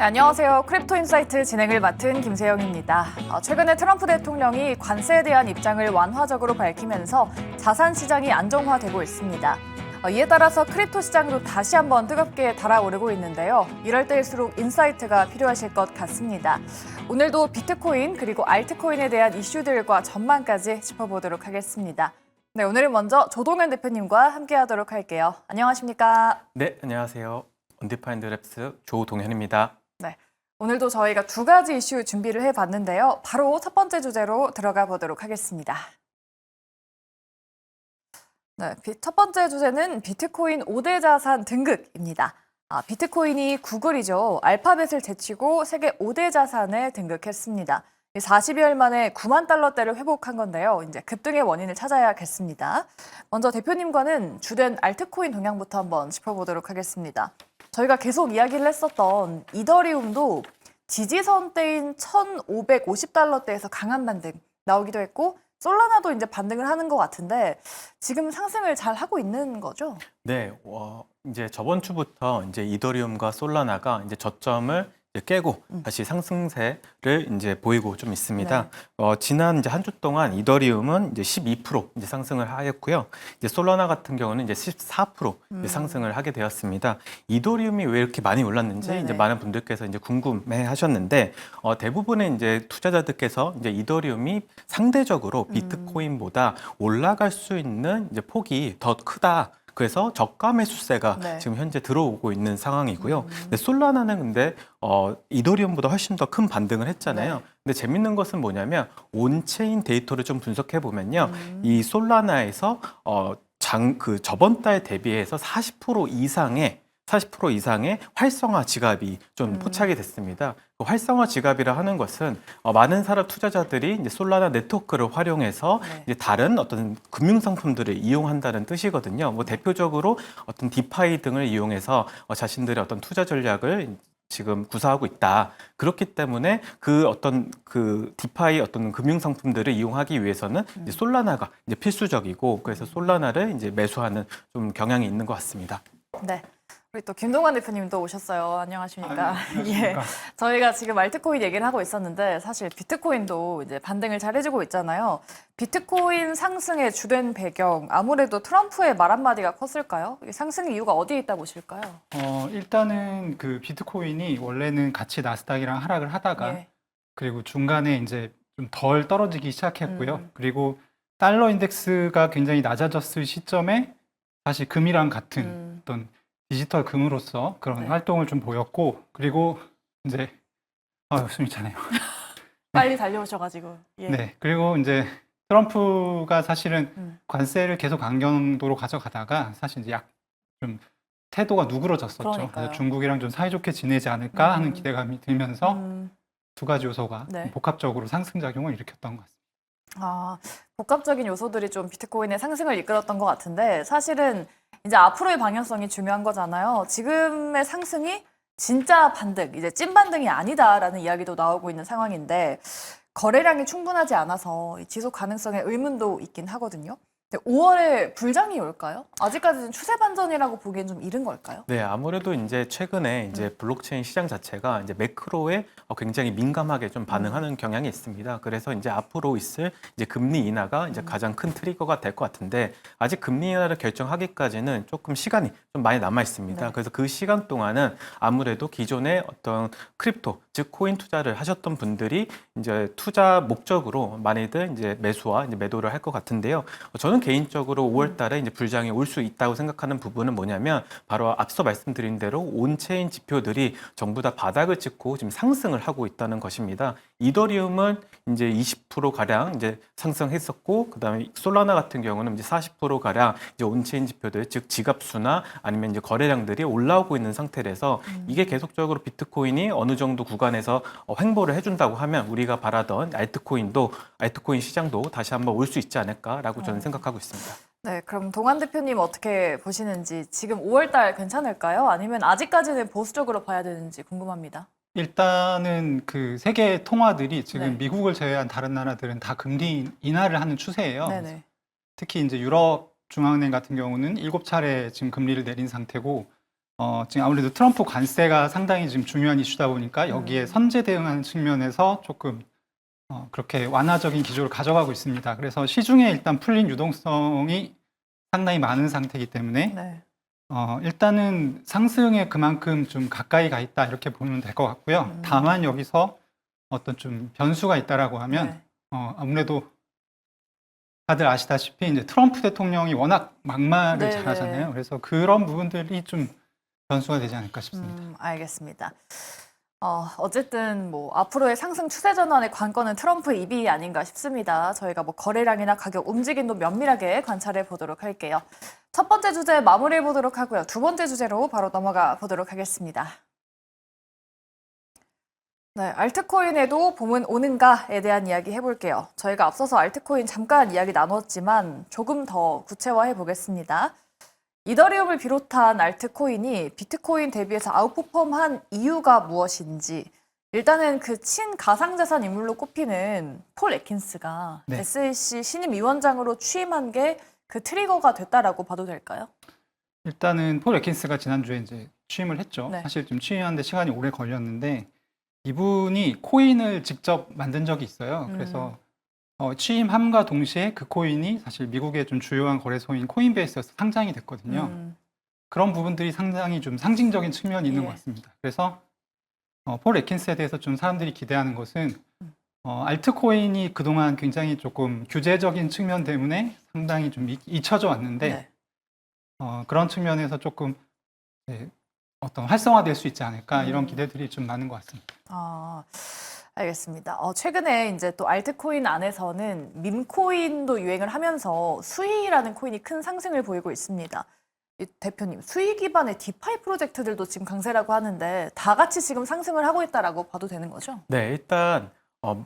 네, 안녕하세요. 크립토인사이트 진행을 맡은 김세영입니다. 최근에 트럼프 대통령이 관세에 대한 입장을 완화적으로 밝히면서 자산 시장이 안정화되고 있습니다. 이에 따라서 크립토 시장도 다시 한번 뜨겁게 달아오르고 있는데요. 이럴 때일수록 인사이트가 필요하실 것 같습니다. 오늘도 비트코인 그리고 알트코인에 대한 이슈들과 전망까지 짚어보도록 하겠습니다. 네, 오늘은 먼저 조동현 대표님과 함께하도록 할게요. 안녕하십니까? 네, 안녕하세요. 언디파인드 랩스 조동현입니다. 네, 오늘도 저희가 두 가지 이슈 준비를 해봤는데요. 바로 첫 번째 주제로 들어가 보도록 하겠습니다. 네, 첫 번째 주제는 비트코인 5대 자산 등극입니다. 비트코인이 구글이죠. 알파벳을 제치고 세계 5대 자산에 등극했습니다. 40여일 만에 9만 달러대를 회복한 건데요. 이제 급등의 원인을 찾아야겠습니다. 먼저 대표님과는 주된 알트코인 동향부터 한번 짚어보도록 하겠습니다. 저희가 계속 이야기를 했었던 이더리움도 지지선대인 1,550달러대에서 강한 반등 나오기도 했고 솔라나도 이제 반등을 하는 것 같은데 지금 상승을 잘 하고 있는 거죠? 네, 이제 저번 주부터 이제 이더리움과 솔라나가 이제 저점을 이제 깨고 다시 상승세를 이제 보이고 좀 있습니다. 지난 이제 한 주 동안 이더리움은 이제 12% 이제 상승을 하였고요. 이제 솔라나 같은 경우는 이제 14% 이제 상승을 하게 되었습니다. 이더리움이 왜 이렇게 많이 올랐는지 이제 많은 분들께서 이제 궁금해하셨는데 대부분의 이제 투자자들께서 이제 이더리움이 상대적으로 비트코인보다 올라갈 수 있는 이제 폭이 더 크다. 그래서 저가 매수세가 지금 현재 들어오고 있는 상황이고요. 근데 솔라나는 근데 이더리움보다 훨씬 더 큰 반등을 했잖아요. 근데 재밌는 것은 뭐냐면 온체인 데이터를 좀 분석해 보면요, 이 솔라나에서 저번 달 대비해서 40% 이상의 활성화 지갑이 좀 포착이 됐습니다. 그 활성화 지갑이라 하는 것은 많은 사람 투자자들이 이제 솔라나 네트워크를 활용해서 이제 다른 어떤 금융 상품들을 이용한다는 뜻이거든요. 뭐 대표적으로 어떤 디파이 등을 이용해서 자신들의 어떤 투자 전략을 지금 구사하고 있다. 그렇기 때문에 그 디파이 어떤 금융 상품들을 이용하기 위해서는 이제 솔라나가 이제 필수적이고, 그래서 솔라나를 이제 매수하는 좀 경향이 있는 것 같습니다. 네. 우리 또 김동관 대표님도 오셨어요. 안녕하십니까? 안녕하십니까? 예. 저희가 지금 알트코인 얘기를 하고 있었는데 사실 비트코인도 이제 반등을 잘 해주고 있잖아요. 비트코인 상승의 주된 배경 아무래도 트럼프의 말 한마디가 컸을까요? 상승의 이유가 어디에 있다 보실까요? 일단은 그 비트코인이 원래는 같이 나스닥이랑 하락을 하다가 예. 그리고 중간에 이제 좀 덜 떨어지기 시작했고요. 그리고 달러 인덱스가 굉장히 낮아졌을 시점에 다시 금이랑 같은 어떤 디지털 금으로서 그런 활동을 좀 보였고, 그리고 이제 숨이 차네요. 빨리 달려오셔가지고. 예. 네, 그리고 이제 트럼프가 사실은 관세를 계속 강경도로 가져가다가 사실 이제 좀 태도가 누그러졌었죠. 그러니까요. 그래서 중국이랑 좀 사이좋게 지내지 않을까 하는 기대감이 들면서 두 가지 요소가 복합적으로 상승작용을 일으켰던 것 같습니다. 복합적인 요소들이 좀 비트코인의 상승을 이끌었던 것 같은데 사실은 이제 앞으로의 방향성이 중요한 거잖아요. 지금의 상승이 진짜 반등, 이제 찐 반등이 아니다라는 이야기도 나오고 있는 상황인데 거래량이 충분하지 않아서 지속 가능성에 의문도 있긴 하거든요. 5월에 불장이 올까요? 아직까지는 추세 반전이라고 보기엔 좀 이른 걸까요? 네, 아무래도 이제 최근에 이제 블록체인 시장 자체가 이제 매크로에 굉장히 민감하게 좀 반응하는 경향이 있습니다. 그래서 이제 앞으로 있을 이제 금리 인하가 이제 가장 큰 트리거가 될 것 같은데 아직 금리 인하를 결정하기까지는 조금 시간이 좀 많이 남아 있습니다. 그래서 그 시간 동안은 아무래도 기존의 어떤 크립토, 즉 코인 투자를 하셨던 분들이 이제 투자 목적으로 많이들 이제 매수와 이제 매도를 할 것 같은데요. 저는 개인적으로 5월 달에 이제 불장이 올 수 있다고 생각하는 부분은 뭐냐면 바로 앞서 말씀드린 대로 온체인 지표들이 전부 다 바닥을 찍고 지금 상승을 하고 있다는 것입니다. 이더리움은 이제 20% 가량 이제 상승했었고, 그다음에 솔라나 같은 경우는 이제 40% 가량 이제 온체인 지표들, 즉 지갑수나 아니면 이제 거래량들이 올라오고 있는 상태라서 이게 계속적으로 비트코인이 어느 정도 구간에서 횡보를 해준다고 하면 우리가 바라던 알트코인 시장도 다시 한번 올 수 있지 않을까라고 저는 생각하고 있습니다. 네, 그럼 동환 대표님 어떻게 보시는지 지금 5월 달 괜찮을까요? 아니면 아직까지는 보수적으로 봐야 되는지 궁금합니다. 일단은 그 세계 통화들이 지금 미국을 제외한 다른 나라들은 다 금리 인하를 하는 추세예요. 네네. 특히 이제 유럽 중앙은행 같은 경우는 7차례 지금 금리를 내린 상태고, 지금 아무래도 트럼프 관세가 상당히 지금 중요한 이슈다 보니까 여기에 선제 대응하는 측면에서 조금 그렇게 완화적인 기조를 가져가고 있습니다. 그래서 시중에 일단 풀린 유동성이 상당히 많은 상태이기 때문에 네. 일단은 상승에 그만큼 좀 가까이 가 있다 이렇게 보면 될 것 같고요. 다만 여기서 어떤 좀 변수가 있다라고 하면 네. 아무래도 다들 아시다시피 이제 트럼프 대통령이 워낙 막말을 네, 잘하잖아요. 네. 그래서 그런 부분들이 좀 변수가 되지 않을까 싶습니다. 알겠습니다. 어쨌든 뭐 앞으로의 상승 추세 전환의 관건은 트럼프의 입이 아닌가 싶습니다. 저희가 뭐 거래량이나 가격 움직임도 면밀하게 관찰해 보도록 할게요. 첫 번째 주제 마무리해 보도록 하고요. 두 번째 주제로 바로 넘어가 보도록 하겠습니다. 네, 알트코인에도 봄은 오는가에 대한 이야기 해볼게요. 저희가 앞서서 알트코인 잠깐 이야기 나눴지만 조금 더 구체화해 보겠습니다. 이더리움을 비롯한 알트코인이 비트코인 대비해서 아웃퍼폼한 이유가 무엇인지, 일단은 그 친가상자산 인물로 꼽히는 폴 애킨스가 네. SEC 신임 위원장으로 취임한 게 그 트리거가 됐다라고 봐도 될까요? 일단은 폴 애킨스가 지난주에 이제 취임을 했죠. 네. 사실 좀 취임하는데 시간이 오래 걸렸는데 이분이 코인을 직접 만든 적이 있어요. 그래서 취임함과 동시에 그 코인이 사실 미국의 좀 주요한 거래소인 코인베이스에서 상장이 됐거든요. 그런 부분들이 상당히 좀 상징적인 측면이 있는 예. 것 같습니다. 그래서 폴 애킨스에 대해서 좀 사람들이 기대하는 것은 알트코인이 그동안 굉장히 조금 규제적인 측면 때문에 상당히 좀 잊혀져 왔는데 네. 그런 측면에서 조금 어떤 활성화될 수 있지 않을까 이런 음. 기대들이 좀 많은 것 같습니다. 알겠습니다. 최근에 이제 또 알트코인 안에서는 밈코인도 유행을 하면서 수이라는 코인이 큰 상승을 보이고 있습니다. 이 대표님, 수이 기반의 디파이 프로젝트들도 지금 강세라고 하는데 다 같이 지금 상승을 하고 있다라고 봐도 되는 거죠? 네, 일단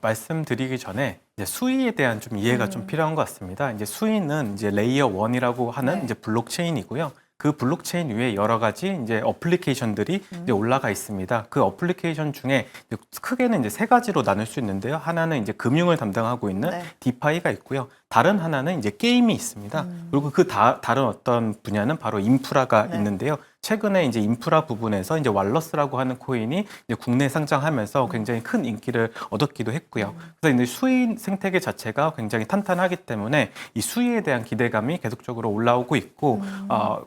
말씀드리기 전에 이제 수위에 대한 좀 이해가 좀 필요한 것 같습니다. 이제 수위는 이제 레이어 1이라고 하는 네. 이제 블록체인이고요. 그 블록체인 위에 여러 가지 이제 어플리케이션들이 이제 올라가 있습니다. 그 어플리케이션 중에 이제 크게는 이제 세 가지로 나눌 수 있는데요. 하나는 이제 금융을 담당하고 있는 네. 디파이가 있고요. 다른 하나는 이제 게임이 있습니다. 그리고 그 다른 어떤 분야는 바로 인프라가 네. 있는데요. 최근에 이제 인프라 부분에서 이제 왈러스라고 하는 코인이 이제 국내 상장하면서 굉장히 큰 인기를 얻었기도 했고요. 그래서 이제 수익 생태계 자체가 굉장히 탄탄하기 때문에 이 수익에 대한 기대감이 계속적으로 올라오고 있고,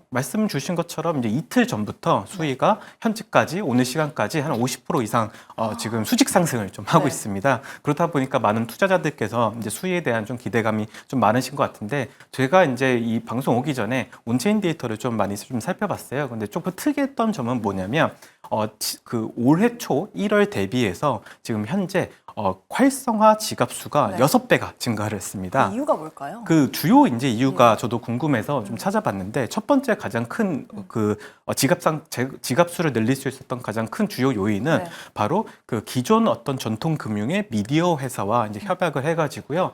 말씀 주신 것처럼 이제 이틀 전부터 수익가 현재까지 오늘 시간까지 한 50% 이상 지금 수직 상승을 좀 하고 네. 있습니다. 그렇다 보니까 많은 투자자들께서 이제 수익에 대한 좀 기대감이 좀 많으신 것 같은데, 제가 이제 이 방송 오기 전에 온체인 데이터를 좀 많이 좀 살펴봤어요. 근데 조금 특이했던 점은 뭐냐면 그 올해 초 1월 대비해서 지금 현재 활성화 지갑 수가 네. 6배가 증가를 했습니다. 그 이유가 뭘까요? 그 주요 이제 이유가 저도 궁금해서 좀 찾아봤는데, 첫 번째 가장 큰 그 지갑 수를 늘릴 수 있었던 가장 큰 주요 요인은 네. 바로 그 기존 어떤 전통 금융의 미디어 회사와 이제 협약을 해가지고요.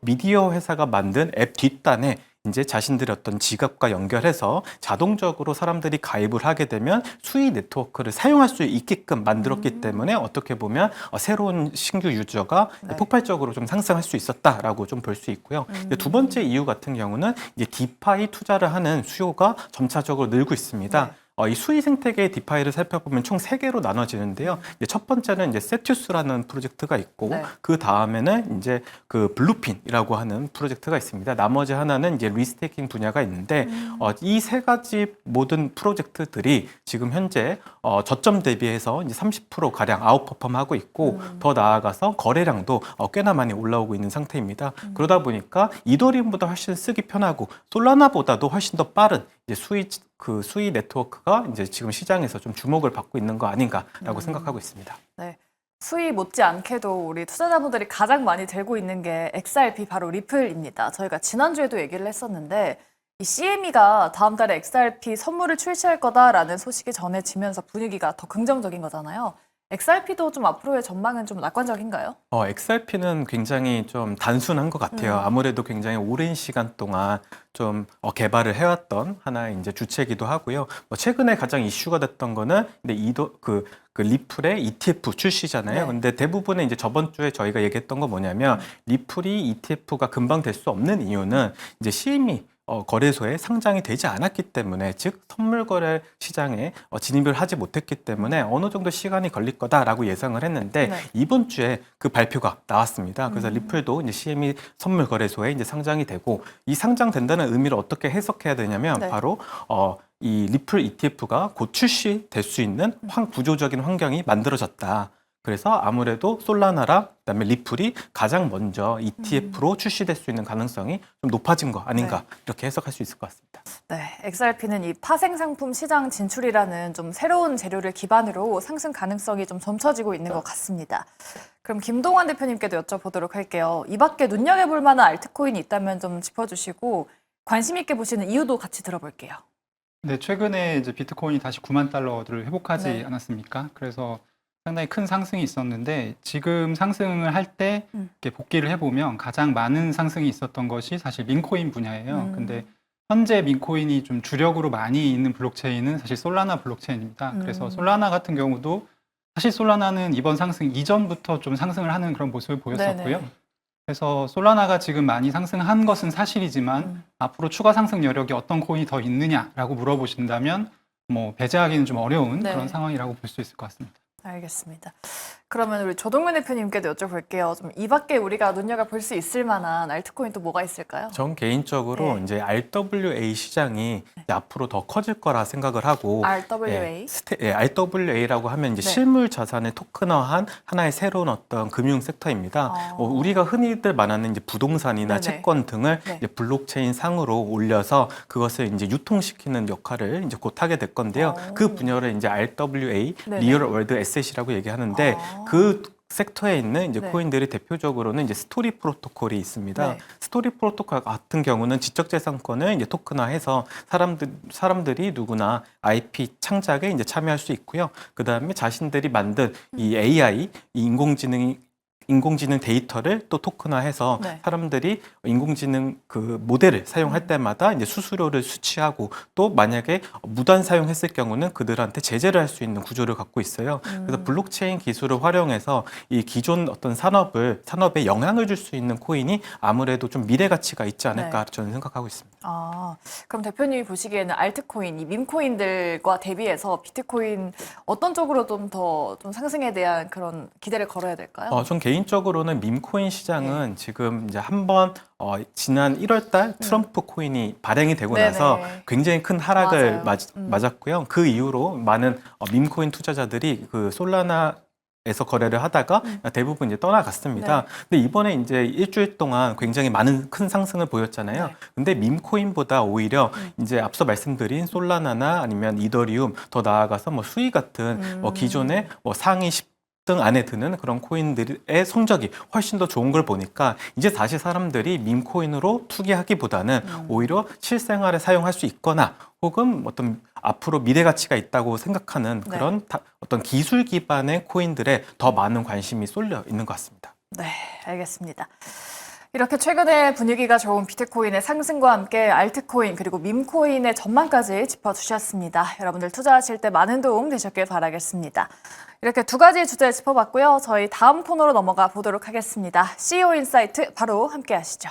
미디어 회사가 만든 앱 뒷단에 이제 자신들의 어떤 지갑과 연결해서 자동적으로 사람들이 가입을 하게 되면 수익 네트워크를 사용할 수 있게끔 만들었기 때문에 어떻게 보면 새로운 신규 유저가 네. 폭발적으로 좀 상승할 수 있었다라고 좀 볼 수 있고요. 이제 두 번째 이유 같은 경우는 이제 디파이 투자를 하는 수요가 점차적으로 늘고 있습니다. 네. 이 수익 생태계의 디파이를 살펴보면 총 3개로 나눠지는데요. 이제 첫 번째는 이제 세투스라는 프로젝트가 있고, 네. 그 다음에는 이제 그 블루핀이라고 하는 프로젝트가 있습니다. 나머지 하나는 이제 리스테이킹 분야가 있는데, 이 세 가지 모든 프로젝트들이 지금 현재 저점 대비해서 이제 30% 가량 아웃퍼폼하고 있고, 더 나아가서 거래량도 꽤나 많이 올라오고 있는 상태입니다. 그러다 보니까 이더리움보다 훨씬 쓰기 편하고 솔라나보다도 훨씬 더 빠른 이제 수익 네트워크가 이제 지금 시장에서 좀 주목을 받고 있는 거 아닌가라고 생각하고 있습니다. 네. 수익 못지않게도 우리 투자자분들이 가장 많이 들고 있는 게 XRP 바로 리플입니다. 저희가 지난주에도 얘기를 했었는데 이 CME가 다음 달에 XRP 선물을 출시할 거다라는 소식이 전해지면서 분위기가 더 긍정적인 거잖아요. XRP도 좀 앞으로의 전망은 좀 낙관적인가요? XRP는 굉장히 좀 단순한 것 같아요. 아무래도 굉장히 오랜 시간 동안 좀 개발을 해왔던 하나의 이제 주체이기도 하고요. 최근에 가장 이슈가 됐던 거는 근데 그 리플의 ETF 출시잖아요. 네. 근데 대부분의 이제 저번 주에 저희가 얘기했던 거 뭐냐면 리플이 ETF가 금방 될 수 없는 이유는 이제 CME 거래소에 상장이 되지 않았기 때문에, 즉 선물 거래 시장에 진입을 하지 못했기 때문에 어느 정도 시간이 걸릴 거다라고 예상을 했는데 네. 이번 주에 그 발표가 나왔습니다. 그래서 리플도 이제 CME 선물 거래소에 이제 상장이 되고, 이 상장된다는 의미를 어떻게 해석해야 되냐면 네. 바로 이 리플 ETF가 곧 출시될 수 있는 구조적인 환경이 만들어졌다. 그래서 아무래도 솔라나랑 그다음에 리플이 가장 먼저 ETF로 출시될 수 있는 가능성이 좀 높아진 거 아닌가, 이렇게 해석할 수 있을 것 같습니다. 네, XRP는 이 파생 상품 시장 진출이라는 좀 새로운 재료를 기반으로 상승 가능성이 좀 점쳐지고 있는 것 같습니다. 그럼 김동완 대표님께도 여쭤보도록 할게요. 이 밖에 눈여겨볼 만한 알트코인이 있다면 좀 짚어주시고, 관심 있게 보시는 이유도 같이 들어볼게요. 네, 최근에 이제 비트코인이 다시 9만 달러를 회복하지 네. 않았습니까? 그래서 상당히 큰 상승이 있었는데, 지금 상승을 할 때 이렇게 복기를 해보면 가장 많은 상승이 있었던 것이 사실 민코인 분야예요. 근데 현재 민코인이 좀 주력으로 많이 있는 블록체인은 사실 솔라나 블록체인입니다. 그래서 솔라나 같은 경우도 사실 솔라나는 이번 상승 이전부터 좀 상승을 하는 그런 모습을 보였었고요. 네네. 그래서 솔라나가 지금 많이 상승한 것은 사실이지만 앞으로 추가 상승 여력이 어떤 코인이 더 있느냐라고 물어보신다면 뭐 배제하기는 좀 어려운 네. 그런 상황이라고 볼 수 있을 것 같습니다. 알겠습니다. 그러면 우리 조동면 대표님께도 여쭤볼게요. 좀 이 밖에 우리가 눈여겨볼 수 있을 만한 알트코인 또 뭐가 있을까요? 전 개인적으로 네. 이제 RWA 시장이 이제 앞으로 더 커질 거라 생각을 하고, RWA. RWA라고 하면 이제 네. 실물 자산을 토큰화한 하나의 새로운 어떤 금융 섹터입니다. 우리가 흔히들 말하는 이제 부동산이나 네네. 채권 등을 네. 이제 블록체인 상으로 올려서 그것을 이제 유통시키는 역할을 이제 곧 하게 될 건데요. 그 분야를 이제 RWA, 네네. 리얼 월드 에셋이라고 얘기하는데, 그 섹터에 있는 이제 네. 코인들이 대표적으로는 이제 스토리 프로토콜이 있습니다. 네. 스토리 프로토콜 같은 경우는 지적재산권을 이제 토큰화해서 사람들이 누구나 IP 창작에 이제 참여할 수 있고요. 그 다음에 자신들이 만든 이 AI, 이 인공지능 데이터를 또 토큰화해서 네. 사람들이 인공지능 그 모델을 사용할 때마다 이제 수수료를 수취하고, 또 만약에 무단 사용했을 경우는 그들한테 제재를 할 수 있는 구조를 갖고 있어요. 그래서 블록체인 기술을 활용해서 이 기존 어떤 산업에 영향을 줄 수 있는 코인이 아무래도 좀 미래 가치가 있지 않을까, 저는 생각하고 있습니다. 그럼 대표님이 보시기에는 알트코인, 이 밈코인들과 대비해서 비트코인 어떤 쪽으로 좀 더 좀 상승에 대한 그런 기대를 걸어야 될까요? 전 개인적으로는 밈코인 시장은 지금 이제 한번 지난 1월 달 트럼프 코인이 발행이 되고 네네. 나서 굉장히 큰 하락을 맞아요. 맞았고요. 그 이후로 많은 밈코인 투자자들이 그 솔라나에서 거래를 하다가 대부분 이제 떠나갔습니다. 네. 근데 이번에 이제 일주일 동안 굉장히 많은 큰 상승을 보였잖아요. 네. 근데 밈코인보다 오히려 이제 앞서 말씀드린 솔라나나 아니면 이더리움, 더 나아가서 뭐 수이 같은 뭐 기존의 뭐 상위 10등 안에 드는 그런 코인들의 성적이 훨씬 더 좋은 걸 보니까 이제 다시 사람들이 밈코인으로 투기하기보다는 오히려 실생활에 사용할 수 있거나, 혹은 어떤 앞으로 미래 가치가 있다고 생각하는 네. 그런 어떤 기술 기반의 코인들에 더 많은 관심이 쏠려 있는 것 같습니다. 네, 알겠습니다. 이렇게 최근에 분위기가 좋은 비트코인의 상승과 함께 알트코인 그리고 밈코인의 전망까지 짚어주셨습니다. 여러분들 투자하실 때 많은 도움 되셨길 바라겠습니다. 이렇게 두 가지 주제 짚어봤고요. 저희 다음 코너로 넘어가 보도록 하겠습니다. CEO 인사이트 바로 함께 하시죠.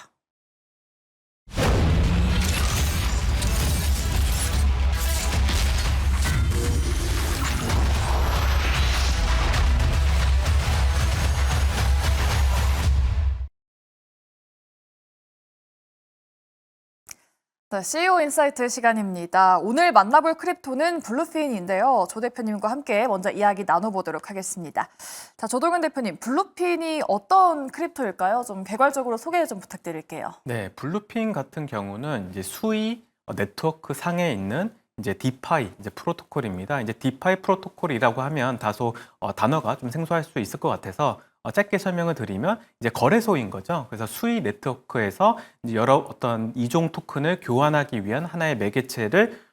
네, CEO 인사이트 시간입니다. 오늘 만나볼 크립토는 블루핀인데요. 조 대표님과 함께 먼저 이야기 나눠보도록 하겠습니다. 자, 조동현 대표님, 블루핀이 어떤 크립토일까요? 좀 개괄적으로 소개 좀 부탁드릴게요. 네, 블루핀 같은 경우는 이제 수의 네트워크 상에 있는 이제 디파이 이제 프로토콜입니다. 이제 디파이 프로토콜이라고 하면 다소 단어가 좀 생소할 수 있을 것 같아서 짧게 설명을 드리면 이제 거래소인 거죠. 그래서 수의 네트워크에서 이제 여러 어떤 이종 토큰을 교환하기 위한 하나의 매개체를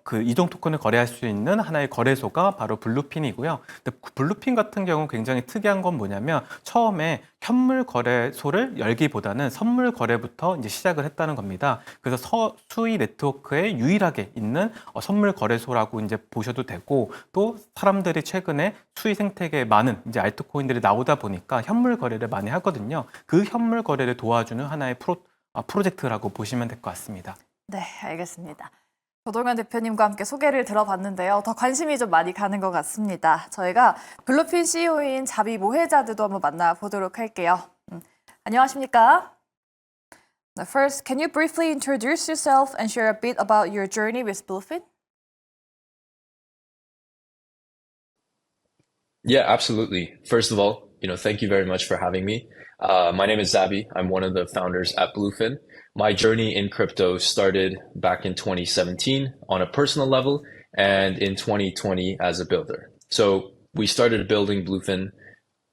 그 이종 토큰을 거래할 수 있는 하나의 거래소가 바로 블루핀이고요. 근데 블루핀 같은 경우 굉장히 특이한 건 뭐냐면 처음에 현물 거래소를 열기보다는 선물 거래부터 이제 시작을 했다는 겁니다. 그래서 수의 네트워크에 유일하게 있는 선물 거래소라고 이제 보셔도 되고, 또 사람들이 최근에 수의 생태계에 많은 이제 알트코인들이 나오다 보니까 현물 거래를 많이 하거든요. 그 현물 거래를 도와주는 하나의 프로젝트라고 보시면 될 것 같습니다. 네, 알겠습니다. 조동현 대표님과 함께 소개를 들어봤는데요. 더 관심이 좀 많이 가는 것 같습니다. 저희가 블루핀 CEO인 자비 모해자드도 한번 만나보도록 할게요. 안녕하십니까? First, can you briefly introduce yourself and share a bit about your journey with Bluefin? Yeah, absolutely. First of all, thank you very much for having me. My name is Zabi. I'm one of the founders at Bluefin. My journey in crypto started back in 2017 on a personal level and in 2020 as a builder. So we started building Bluefin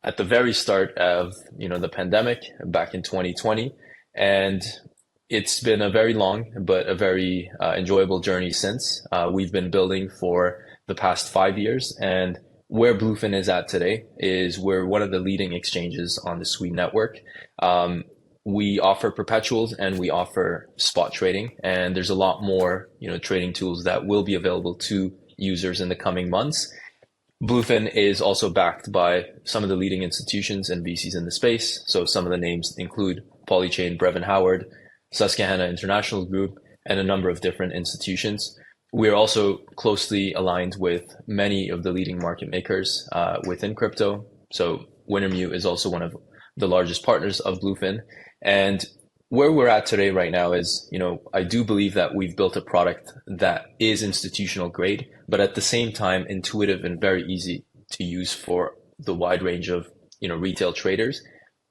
at the very start of, the pandemic back in 2020. And it's been a very long, but a very enjoyable journey since. We've been building for the past 5 years, and where Bluefin is at today is we're one of the leading exchanges on the Sui network. We offer perpetuals and we offer spot trading, and there's a lot more, trading tools that will be available to users in the coming months. Bluefin is also backed by some of the leading institutions and VCs in the space. So some of the names include Polychain, Brevin Howard, Susquehanna International Group, and a number of different institutions. We're also closely aligned with many of the leading market makers within crypto. So Wintermute is also one of the largest partners of Bluefin. And where we're at today right now is, I do believe that we've built a product that is institutional grade, but at the same time, intuitive and very easy to use for the wide range of, retail traders.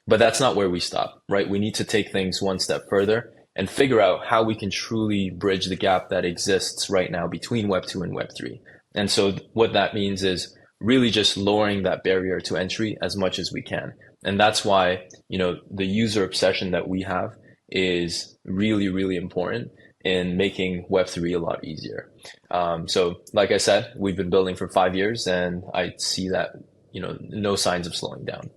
But that's not where we stop, right? We need to take things one step further and figure out how we can truly bridge the gap that exists right now between Web 2 and Web 3. And so what that means is really just lowering that barrier to entry as much as we can. And that's why, the user obsession that we have is really, really important in making Web3 a lot easier. So like I said, we've been building for 5 years, and I see that, no signs of slowing down.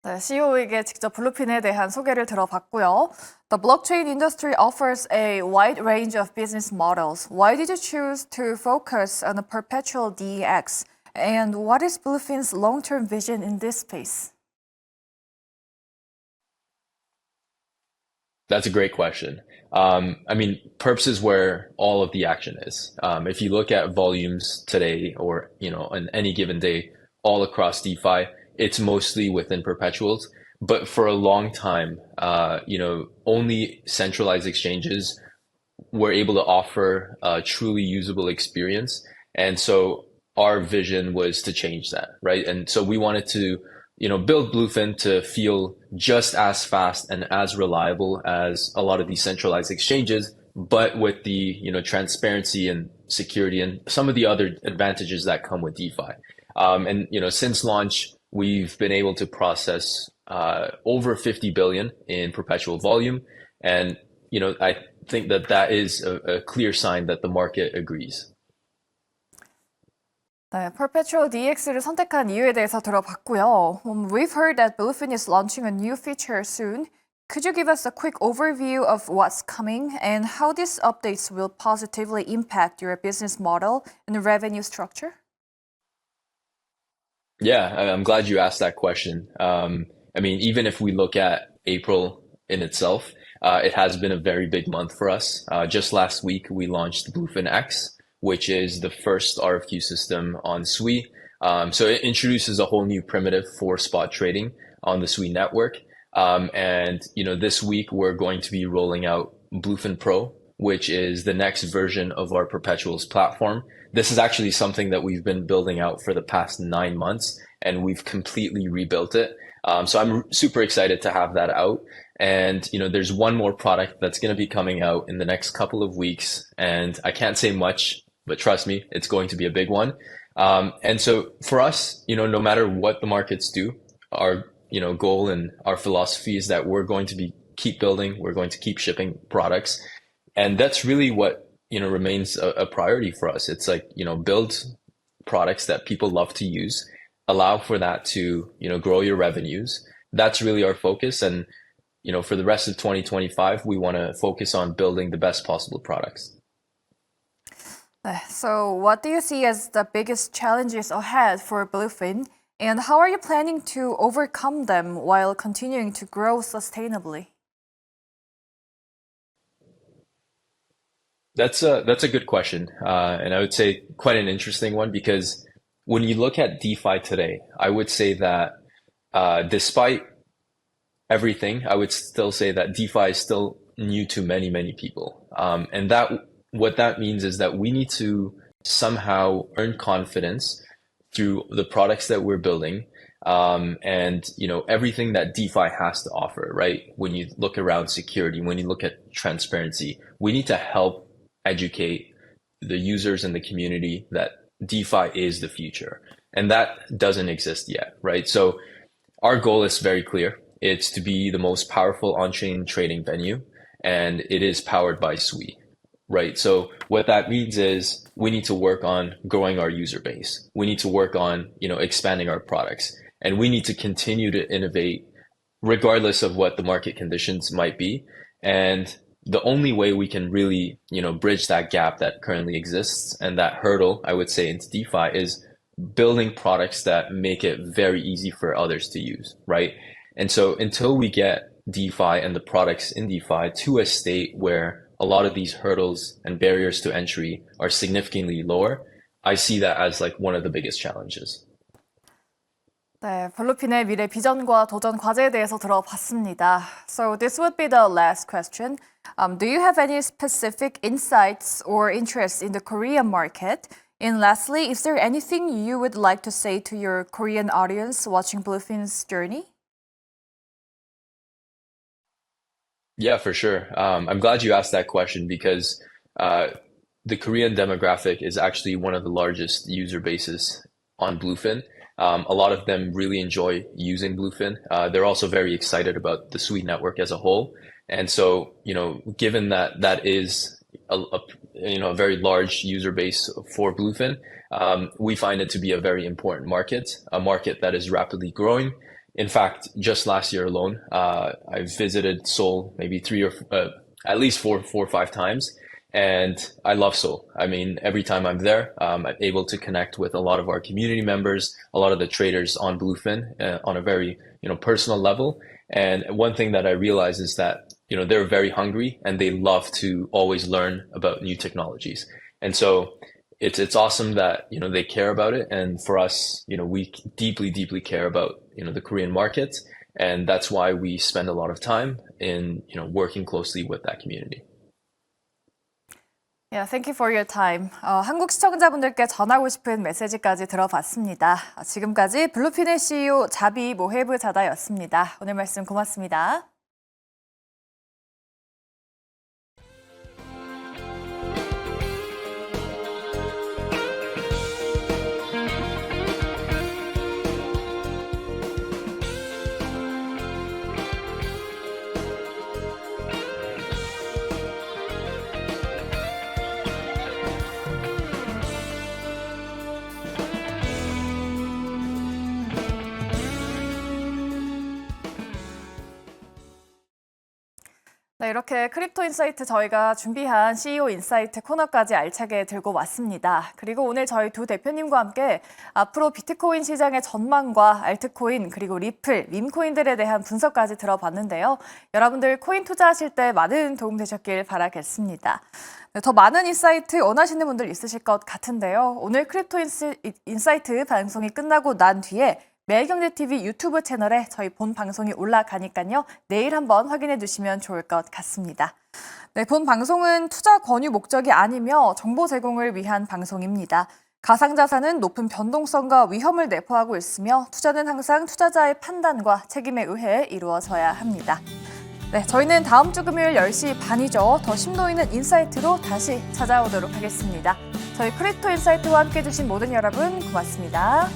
네, CEO에게 직접 블루핀에 대한 소개를 들어봤고요. The blockchain industry offers a wide range of business models. Why did you choose to focus on a perpetual DEX? And what is Bluefin's long-term vision in this space? That's a great question. Perps is where all of the action is. If you look at volumes today or, on any given day all across DeFi, it's mostly within perpetuals. But for a long time, only centralized exchanges were able to offer a truly usable experience. And so our vision was to change that, right? And so we wanted to, build Bluefin to feel just as fast and as reliable as a lot of these centralized exchanges, but with the, transparency and security and some of the other advantages that come with DeFi. Since launch, we've been able to process over 50 billion in perpetual volume. And, I think that is a clear sign that the market agrees. 네, Perpetual DX를 선택한 이유에 대해서 들어봤고요. We've heard that Bluefin is launching a new feature soon. Could you give us a quick overview of what's coming and how these updates will positively impact your business model and revenue structure? Yeah, I'm glad you asked that question. Even if we look at April in itself, it has been a very big month for us. Just last week, we launched Bluefin X, which is the first RFQ system on Sui. So it introduces a whole new primitive for spot trading on the Sui network. This week we're going to be rolling out Bluefin Pro, which is the next version of our perpetuals platform. This is actually something that we've been building out for the past 9 months, and we've completely rebuilt it. So I'm super excited to have that out. And, there's one more product that's going to be coming out in the next couple of weeks. And I can't say much, but trust me, it's going to be a big one. And so for us, no matter what the markets do, our, goal and our philosophy is that we're going to keep building, we're going to keep shipping products. And that's really what, remains a priority for us. It's like, build products that people love to use, allow for that to, grow your revenues. That's really our focus. And, for the rest of 2025, we want to focus on building the best possible products. So what do you see as the biggest challenges ahead for Bluefin? And how are you planning to overcome them while continuing to grow sustainably? That's a good question, and I would say quite an interesting one because when you look at DeFi today, I would say that despite everything, I would still say that DeFi is still new to many people, and that what that means is that we need to somehow earn confidence through the products that we're building, and everything that DeFi has to offer, right? When you look around security, when you look at transparency, we need to help educate the users in the community that DeFi is the future. And that doesn't exist yet, right? So our goal is very clear. It's to be the most powerful on-chain trading venue, and it is powered by Sui, right? So what that means is we need to work on growing our user base. We need to work on, expanding our products, and we need to continue to innovate regardless of what the market conditions might be. And the only way we can really, bridge that gap that currently exists and that hurdle, I would say, into DeFi is building products that make it very easy for others to use, right? And so until we get DeFi and the products in DeFi to a state where a lot of these hurdles and barriers to entry are significantly lower, I see that as like one of the biggest challenges. 네, 블루핀의 미래 비전과 도전 과제에 대해서 들어봤습니다. So this would be the last question. Do you have any specific insights or interests in the Korean market? And lastly, is there anything you would like to say to your Korean audience watching Bluefin's journey? Yeah, for sure. I'm glad you asked that question because the Korean demographic is actually one of the largest user bases on Bluefin. A lot of them really enjoy using Bluefin. They're also very excited about the Sui network as a whole. And so, given that that is a very large user base for Bluefin, we find it to be a very important market, a market that is rapidly growing. In fact, just last year alone, I visited Seoul maybe at least four or five times. And I love Seoul. I mean, every time I'm there, I'm able to connect with a lot of our community members, a lot of the traders on Bluefin on a very, personal level. And one thing that I realize is that, they're very hungry and they love to always learn about new technologies. And so it's awesome that, they care about it. And for us, we deeply care about, the Korean market. And that's why we spend a lot of time in, working closely with that community. Yeah, thank you for your time. 한국 시청자분들께 전하고 싶은 메시지까지 들어봤습니다. 지금까지 블루핀의 CEO 자비 모헤브자다였습니다. 오늘 말씀 고맙습니다. 네, 이렇게 크립토 인사이트 저희가 준비한 CEO 인사이트 코너까지 알차게 들고 왔습니다. 그리고 오늘 저희 두 대표님과 함께 앞으로 비트코인 시장의 전망과 알트코인 그리고 리플, 밈코인들에 대한 분석까지 들어봤는데요. 여러분들 코인 투자하실 때 많은 도움 되셨길 바라겠습니다. 네, 더 많은 인사이트 원하시는 분들 있으실 것 같은데요. 오늘 크립토 인사이트 방송이 끝나고 난 뒤에 매일경제TV 유튜브 채널에 저희 본 방송이 올라가니까요. 내일 한번 확인해 주시면 좋을 것 같습니다. 네, 본 방송은 투자 권유 목적이 아니며 정보 제공을 위한 방송입니다. 가상자산은 높은 변동성과 위험을 내포하고 있으며 투자는 항상 투자자의 판단과 책임에 의해 이루어져야 합니다. 네, 저희는 다음 주 금요일 10시 반이죠. 더 심도 있는 인사이트로 다시 찾아오도록 하겠습니다. 저희 크립토 인사이트와 함께 해주신 모든 여러분 고맙습니다.